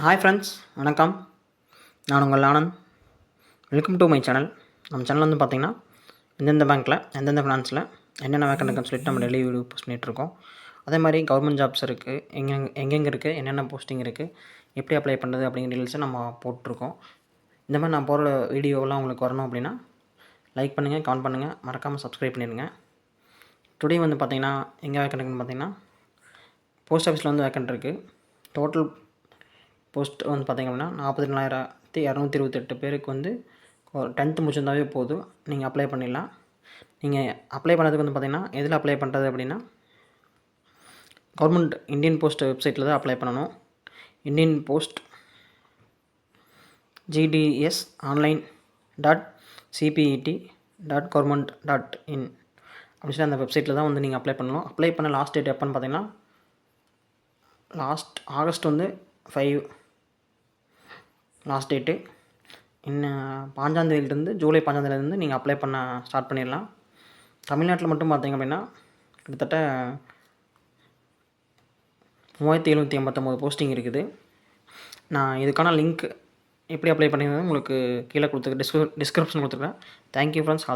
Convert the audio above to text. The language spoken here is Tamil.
ஹாய் ஃப்ரெண்ட்ஸ், வணக்கம். நான் உங்கள் Anand. Welcome to my channel. நம்ம சேனல் வந்து பார்த்திங்கன்னா எந்தெந்த பேங்க்கில் எந்தெந்த ஃபினான்ஸில் என்னென்ன வேக்கண்ட் இருக்குன்னு சொல்லிட்டு நம்ம டெய்லி வீடியோ போஸ்ட் பண்ணிகிட்ருக்கோம். அதே மாதிரி கவர்மெண்ட் ஜாப்ஸ் இருக்குது, எங்கெங்கே இருக்குது, என்னென்ன போஸ்டிங் இருக்குது, எப்படி அப்ளை பண்ணுறது அப்படிங்கிற டீல்ஸை நம்ம போட்டிருக்கோம். இந்த மாதிரி நான் போகிற வீடியோவெல்லாம் உங்களுக்கு வரணும் அப்படின்னா லைக் பண்ணுங்கள், கமெண்ட் பண்ணுங்கள், மறக்காமல் சப்ஸ்கிரைப் பண்ணிடுங்க. டுடே வந்து பார்த்திங்கன்னா எங்கே வேக்கண்ட் இருக்குன்னு பார்த்திங்கன்னா போஸ்ட் ஆஃபீஸில் வந்து வேக்கண்ட் இருக்குது. டோட்டல் போஸ்ட் வந்து பார்த்திங்க அப்படின்னா 44,228 பேருக்கு வந்து 10th முடிச்சிருந்தாவே போதும், நீங்கள் அப்ளை பண்ணிடலாம். நீங்கள் அப்ளை பண்ணதுக்கு வந்து பார்த்திங்கன்னா எதில் அப்ளை பண்ணுறது அப்படின்னா கவர்மெண்ட் இந்தியன் போஸ்ட் வெப்சைட்டில் தான் அப்ளை பண்ணணும். இந்தியன் போஸ்ட் GDS online.cpet.government.in அப்படின்னு சொல்லி அந்த வெப்சைட்டில் தான் வந்து நீங்கள் அப்ளை பண்ணணும். அப்ளை பண்ண லாஸ்ட் டேட் எப்போன்னு பார்த்திங்கன்னா ஆகஸ்ட் வந்து 5 லாஸ்ட் டேட்டு. இன்னும் 5ஆந்தேதியிலேருந்து ஜூலை 5ஆந்தேதியிலேருந்து நீங்கள் அப்ளை பண்ண ஸ்டார்ட் பண்ணிடலாம். தமிழ்நாட்டில் மட்டும் பார்த்திங்க அப்படின்னா கிட்டத்தட்ட 3789 போஸ்டிங் இருக்குது. நான் இதுக்கான லிங்க் எப்படி அப்ளை பண்ணியிருந்தேன் உங்களுக்கு கீழே டிஸ்கிரிப்ஷன் கொடுத்துருக்கேன். Thank you friends.